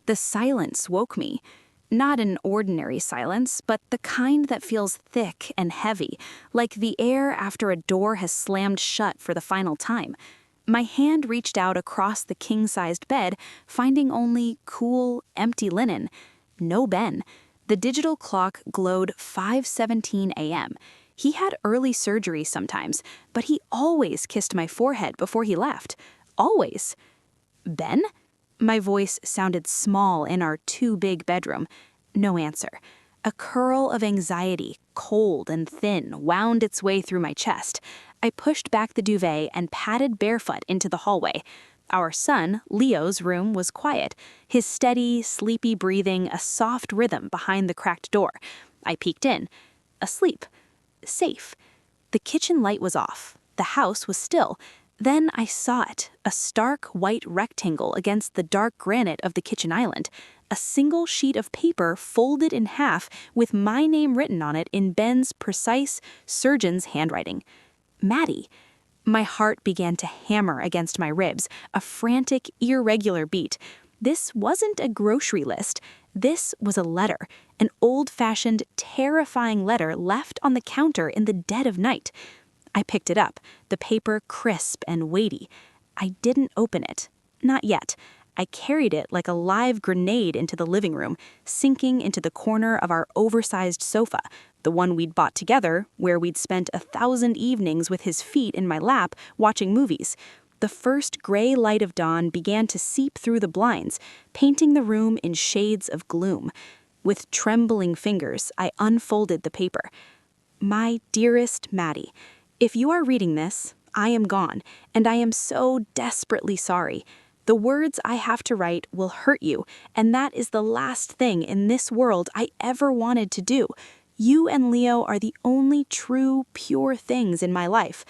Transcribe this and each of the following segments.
The silence woke me. Not an ordinary silence, but the kind that feels thick and heavy, like the air after a door has slammed shut for the final time. My hand reached out across the king-sized bed, finding only cool, empty linen. No Ben. The digital clock glowed 5:17 a.m. He had early surgery sometimes, but he always kissed my forehead before he left. Always. Ben? My voice sounded small in our too-big bedroom. No answer. A curl of anxiety, cold and thin, wound its way through my chest. I pushed back the duvet and padded barefoot into the hallway. Our son, Leo's room was quiet, his steady, sleepy breathing a soft rhythm behind the cracked door. I peeked in. Asleep. Safe. The kitchen light was off. The house was still. Then I saw it, a stark white rectangle against the dark granite of the kitchen island. A single sheet of paper folded in half with my name written on it in Ben's precise surgeon's handwriting. Maddie. My heart began to hammer against my ribs, a frantic, irregular beat. This wasn't a grocery list. This was a letter, an old-fashioned, terrifying letter left on the counter in the dead of night. I picked it up, the paper crisp and weighty. I didn't open it. Not yet. I carried it like a live grenade into the living room, sinking into the corner of our oversized sofa, the one we'd bought together, where we'd spent 1,000 evenings with his feet in my lap watching movies. The first gray light of dawn began to seep through the blinds, painting the room in shades of gloom. With trembling fingers, I unfolded the paper. My dearest Maddie, if you are reading this, I am gone, and I am so desperately sorry. The words I have to write will hurt you, and that is the last thing in this world I ever wanted to do. You and Leo are the only true, pure things in my life.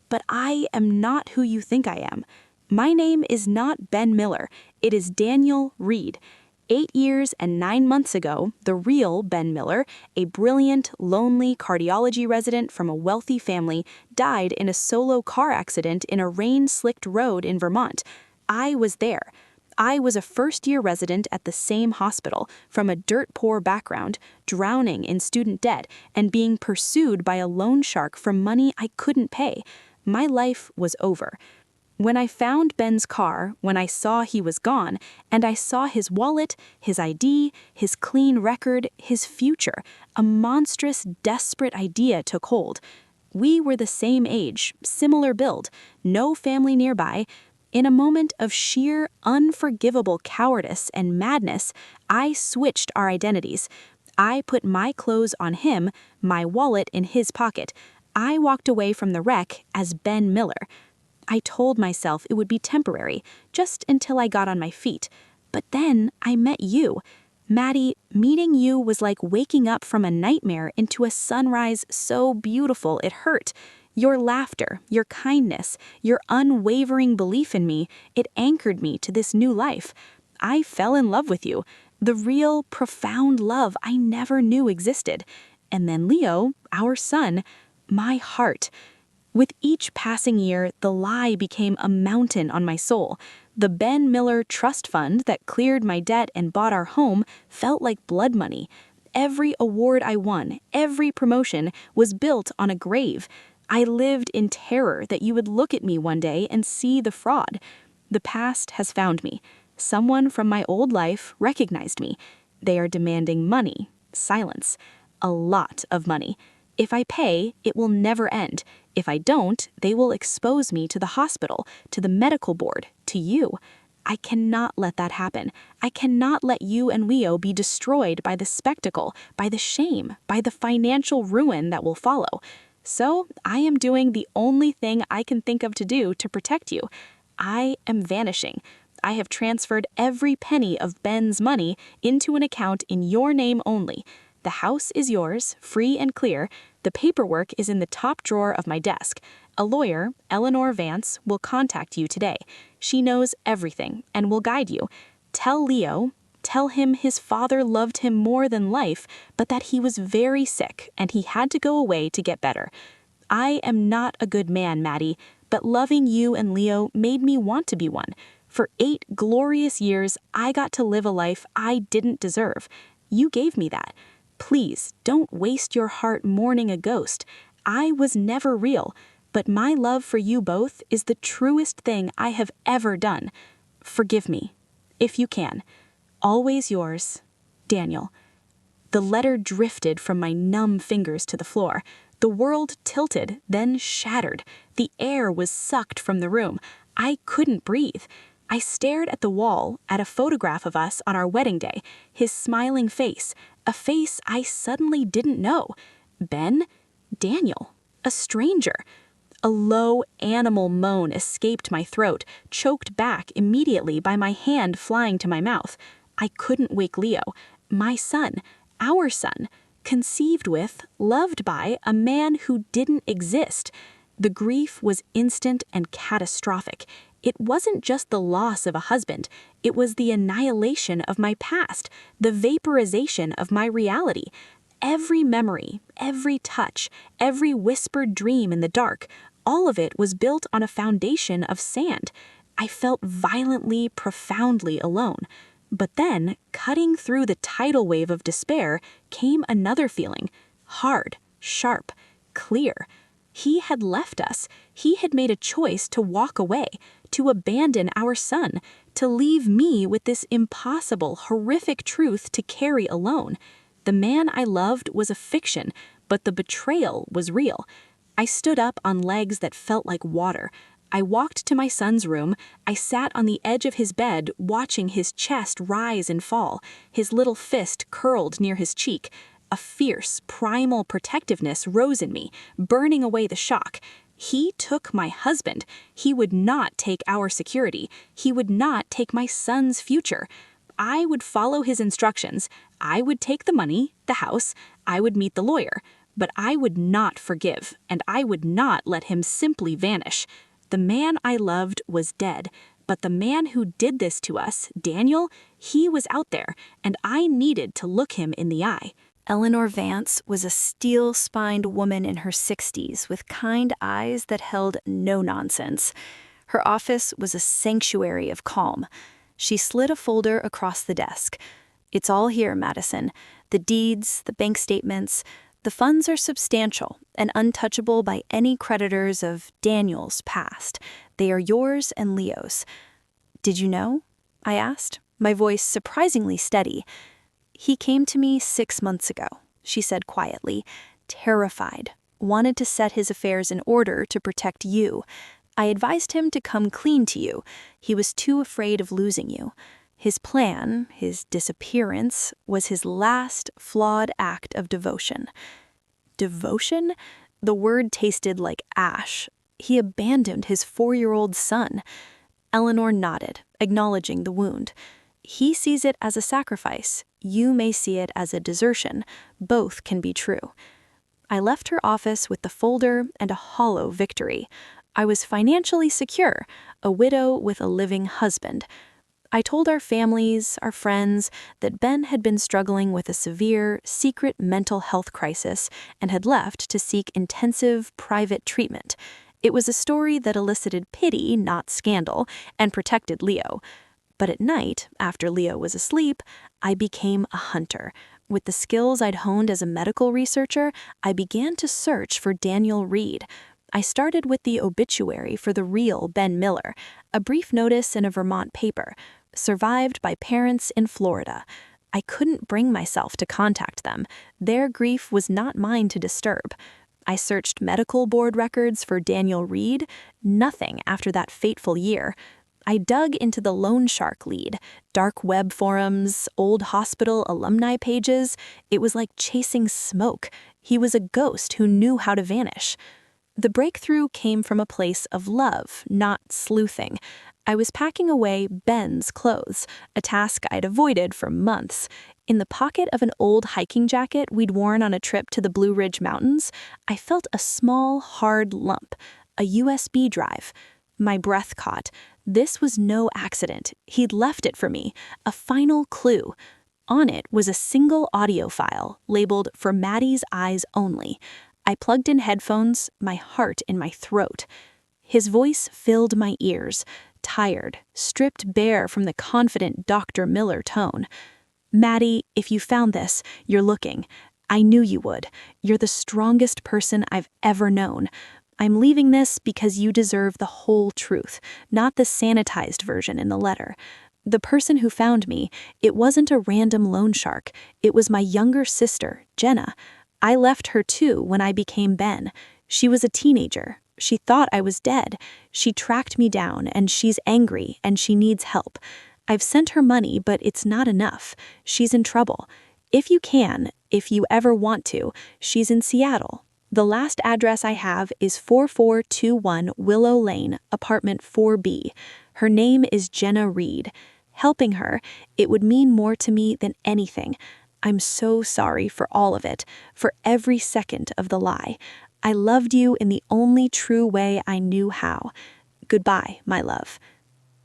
But I am not who you think I am. My name is not Ben Miller. It is Daniel Reed. 8 years and 9 months ago, the real Ben Miller, a brilliant, lonely cardiology resident from a wealthy family, died in a solo car accident in a rain-slicked road in Vermont. I was there. I was a first-year resident at the same hospital, from a dirt-poor background, drowning in student debt, and being pursued by a loan shark for money I couldn't pay. My life was over. When I found Ben's car, when I saw he was gone, and I saw his wallet, his ID, his clean record, his future, a monstrous, desperate idea took hold. We were the same age, similar build, no family nearby. In a moment of sheer, unforgivable cowardice and madness, I switched our identities. I put my clothes on him, my wallet in his pocket. I walked away from the wreck as Ben Miller. I told myself it would be temporary, just until I got on my feet. But then I met you. Maddie, meeting you was like waking up from a nightmare into a sunrise so beautiful it hurt. Your laughter, your kindness, your unwavering belief in me, it anchored me to this new life. I fell in love with you, the real, profound love I never knew existed. And then Leo, our son, my heart. With each passing year, the lie became a mountain on my soul. The Ben Miller Trust Fund that cleared my debt and bought our home felt like blood money. Every award I won, every promotion, was built on a grave. I lived in terror that you would look at me one day and see the fraud. The past has found me. Someone from my old life recognized me. They are demanding money, silence, a lot of money. If I pay, it will never end. If I don't, they will expose me to the hospital, to the medical board, to you. I cannot let that happen. I cannot let you and Leo be destroyed by the spectacle, by the shame, by the financial ruin that will follow. So I am doing the only thing I can think of to do to protect you. I am vanishing. I have transferred every penny of Ben's money into an account in your name only. The house is yours, free and clear. The paperwork is in the top drawer of my desk. A lawyer, Eleanor Vance, will contact you today. She knows everything and will guide you. Tell Leo, tell him his father loved him more than life, but that he was very sick and he had to go away to get better. I am not a good man, Maddie, but loving you and Leo made me want to be one. For 8 glorious years, I got to live a life I didn't deserve. You gave me that. Please, don't waste your heart mourning a ghost. I was never real, but my love for you both is the truest thing I have ever done. Forgive me, if you can. Always yours, Daniel. The letter drifted from my numb fingers to the floor. The world tilted, then shattered. The air was sucked from the room. I couldn't breathe. I stared at the wall, at a photograph of us on our wedding day, his smiling face, a face I suddenly didn't know. Ben? Daniel? A stranger? A low animal moan escaped my throat, choked back immediately by my hand flying to my mouth. I couldn't wake Leo, my son, our son, conceived with, loved by a man who didn't exist. The grief was instant and catastrophic. It wasn't just the loss of a husband, it was the annihilation of my past, the vaporization of my reality. Every memory, every touch, every whispered dream in the dark, all of it was built on a foundation of sand. I felt violently, profoundly alone. But then, cutting through the tidal wave of despair, came another feeling, hard, sharp, clear. He had left us. He had made a choice to walk away, to abandon our son, to leave me with this impossible, horrific truth to carry alone. The man I loved was a fiction, but the betrayal was real. I stood up on legs that felt like water. I walked to my son's room. I sat on the edge of his bed, watching his chest rise and fall, his little fist curled near his cheek. A fierce, primal protectiveness rose in me, burning away the shock. He took my husband. He would not take our security. He would not take my son's future. I would follow his instructions. I would take the money, the house. I would meet the lawyer. But I would not forgive, and I would not let him simply vanish. The man I loved was dead, but the man who did this to us, Daniel, he was out there, and I needed to look him in the eye. Eleanor Vance was a steel-spined woman in her 60s with kind eyes that held no nonsense. Her office was a sanctuary of calm. She slid a folder across the desk. "It's all here, Madison. The deeds, the bank statements. The funds are substantial and untouchable by any creditors of Daniel's past. They are yours and Leo's." "Did you know?" I asked, my voice surprisingly steady. "He came to me 6 months ago," she said quietly, terrified, wanted to set his affairs in order to protect you. I advised him to come clean to you. He was too afraid of losing you. His plan, his disappearance, was his last flawed act of devotion. Devotion? The word tasted like ash. He abandoned his 4-year-old son. Eleanor nodded, acknowledging the wound. "He sees it as a sacrifice. You may see it as a desertion. Both can be true." I left her office with the folder and a hollow victory. I was financially secure, a widow with a living husband. I told our families, our friends, that Ben had been struggling with a severe, secret mental health crisis and had left to seek intensive, private treatment. It was a story that elicited pity, not scandal, and protected Leo. But at night, after Leo was asleep, I became a hunter. With the skills I'd honed as a medical researcher, I began to search for Daniel Reed. I started with the obituary for the real Ben Miller, a brief notice in a Vermont paper, survived by parents in Florida. I couldn't bring myself to contact them. Their grief was not mine to disturb. I searched medical board records for Daniel Reed. Nothing after that fateful year. I dug into the loan shark lead, dark web forums, old hospital alumni pages. It was like chasing smoke. He was a ghost who knew how to vanish. The breakthrough came from a place of love, not sleuthing. I was packing away Ben's clothes, a task I'd avoided for months. In the pocket of an old hiking jacket we'd worn on a trip to the Blue Ridge Mountains, I felt a small, hard lump, a USB drive. My breath caught. This was no accident. He'd left it for me, a final clue. On it was a single audio file, labeled "For Maddie's Eyes Only." I plugged in headphones, my heart in my throat. His voice filled my ears. tired, stripped bare from the confident Dr. Miller tone. "Maddie, if you found this, you're looking. I knew you would. You're the strongest person I've ever known. I'm leaving this because you deserve the whole truth, not the sanitized version in the letter. The person who found me, it wasn't a random loan shark. It was my younger sister, Jenna. I left her too when I became Ben. She was a teenager. She thought I was dead. She tracked me down, and she's angry, and she needs help. I've sent her money, but it's not enough. She's in trouble. If you ever want to, she's in Seattle. The last address I have is 4421 Willow Lane, apartment 4B. Her name is Jenna Reed. Helping her, it would mean more to me than anything. I'm so sorry for all of it, for every second of the lie. I loved you in the only true way I knew how. Goodbye, my love."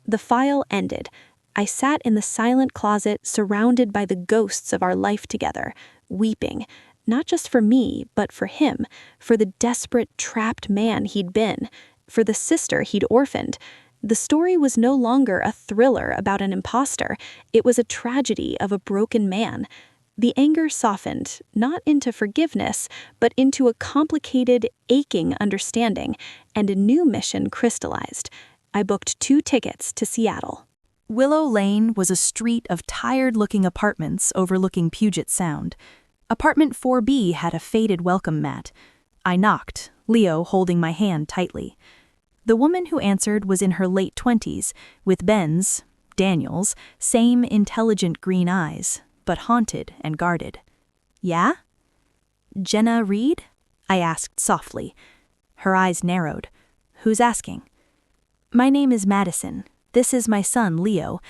The file ended. I sat in the silent closet surrounded by the ghosts of our life together, weeping, not just for me, but for him, for the desperate, trapped man he'd been, for the sister he'd orphaned. The story was no longer a thriller about an imposter. It was a tragedy of a broken man. The anger softened, not into forgiveness, but into a complicated, aching understanding, and a new mission crystallized. I booked 2 tickets to Seattle. Willow Lane was a street of tired-looking apartments overlooking Puget Sound. Apartment 4B had a faded welcome mat. I knocked, Leo holding my hand tightly. The woman who answered was in her late 20s, with Ben's, Daniel's, same intelligent green eyes, but haunted and guarded. "Yeah?" "Jenna Reed?" I asked softly. Her eyes narrowed. "Who's asking?" "My name is Madison. This is my son, Leo.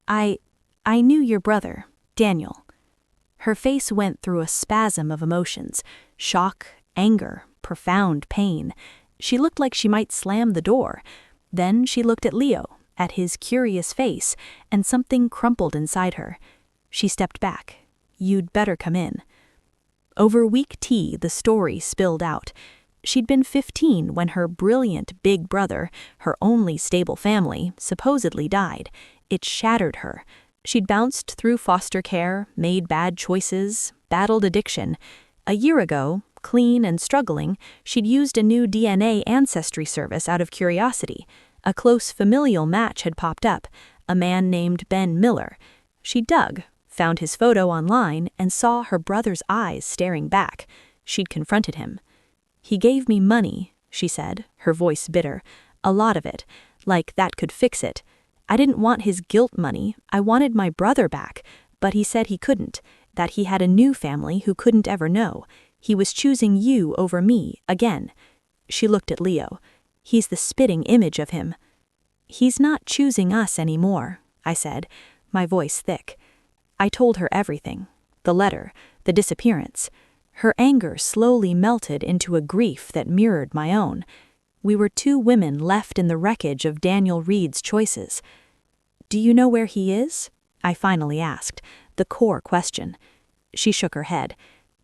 I knew your brother, Daniel." Her face went through a spasm of emotions, shock, anger, profound pain. She looked like she might slam the door. Then she looked at Leo, at his curious face, and something crumpled inside her. She stepped back. "You'd better come in." Over weak tea, the story spilled out. She'd been 15 when her brilliant big brother, her only stable family, supposedly died. It shattered her. She'd bounced through foster care, made bad choices, battled addiction. A year ago, clean and struggling, she'd used a new DNA ancestry service out of curiosity. A close familial match had popped up, a man named Ben Miller. She dug, found his photo online, and saw her brother's eyes staring back. She'd confronted him. "He gave me money," she said, her voice bitter. "A lot of it. Like that could fix it. I didn't want his guilt money. I wanted my brother back. But he said he couldn't, that he had a new family who couldn't ever know. He was choosing you over me, again." She looked at Leo. "He's the spitting image of him." "He's not choosing us anymore," I said, my voice thick. I told her everything. The letter, the disappearance. Her anger slowly melted into a grief that mirrored my own. We were 2 women left in the wreckage of Daniel Reed's choices. "Do you know where he is?" I finally asked, the core question. She shook her head.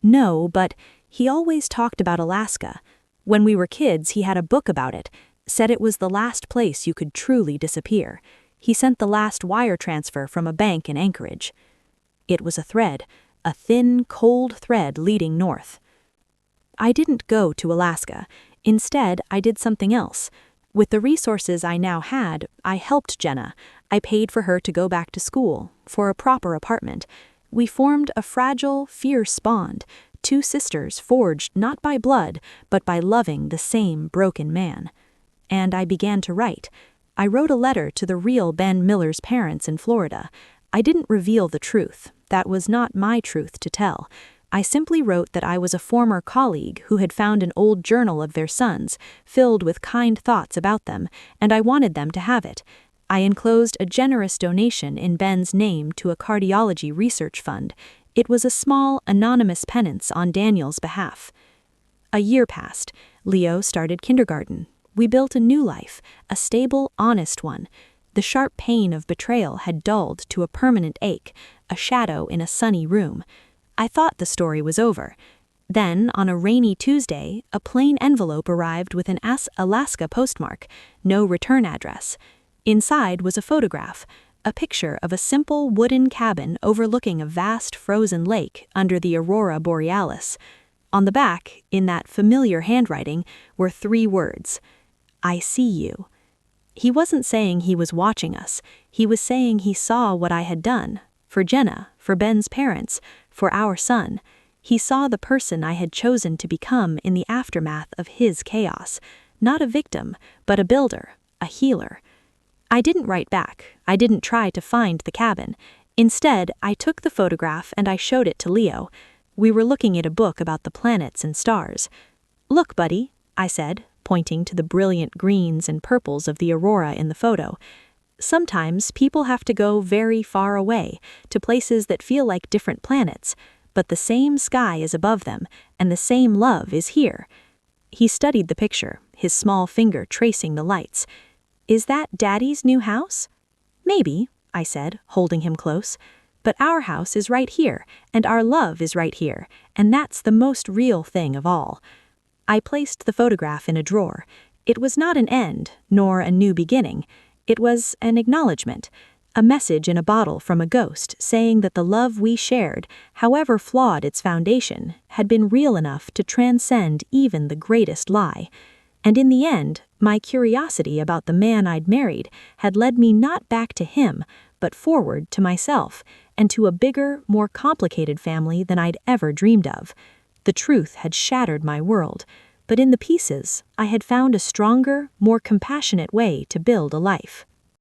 "No, but he always talked about Alaska. When we were kids, he had a book about it, said it was the last place you could truly disappear. He sent the last wire transfer from a bank in Anchorage." It was a thread, a thin, cold thread leading north. I didn't go to Alaska. Instead, I did something else. With the resources I now had, I helped Jenna. I paid for her to go back to school, for a proper apartment. We formed a fragile, fierce bond, 2 sisters forged not by blood, but by loving the same broken man. And I began to write. I wrote a letter to the real Ben Miller's parents in Florida. I didn't reveal the truth. That was not my truth to tell. I simply wrote that I was a former colleague who had found an old journal of their sons, filled with kind thoughts about them, and I wanted them to have it. I enclosed a generous donation in Ben's name to a cardiology research fund. It was a small, anonymous penance on Daniel's behalf. A year passed. Leo started kindergarten. We built a new life, a stable, honest one. The sharp pain of betrayal had dulled to a permanent ache, a shadow in a sunny room. I thought the story was over. Then, on a rainy Tuesday, a plain envelope arrived with an Alaska postmark, no return address. Inside was a photograph, a picture of a simple wooden cabin overlooking a vast frozen lake under the aurora borealis. On the back, in that familiar handwriting, were 3 words: "I see you." He wasn't saying he was watching us. He was saying he saw what I had done. For Jenna, for Ben's parents, for our son. He saw the person I had chosen to become in the aftermath of his chaos. Not a victim, but a builder, a healer. I didn't write back. I didn't try to find the cabin. Instead, I took the photograph and I showed it to Leo. We were looking at a book about the planets and stars. "Look, buddy," I said, pointing to the brilliant greens and purples of the aurora in the photo. "Sometimes people have to go very far away, to places that feel like different planets, but the same sky is above them, and the same love is here." He studied the picture, his small finger tracing the lights. "Is that Daddy's new house?" "Maybe," I said, holding him close. "But our house is right here, and our love is right here, and that's the most real thing of all." I placed the photograph in a drawer. It was not an end, nor a new beginning. It was an acknowledgement, a message in a bottle from a ghost saying that the love we shared, however flawed its foundation, had been real enough to transcend even the greatest lie. And in the end, my curiosity about the man I'd married had led me not back to him, but forward to myself, and to a bigger, more complicated family than I'd ever dreamed of. The truth had shattered my world, but in the pieces, I had found a stronger, more compassionate way to build a life.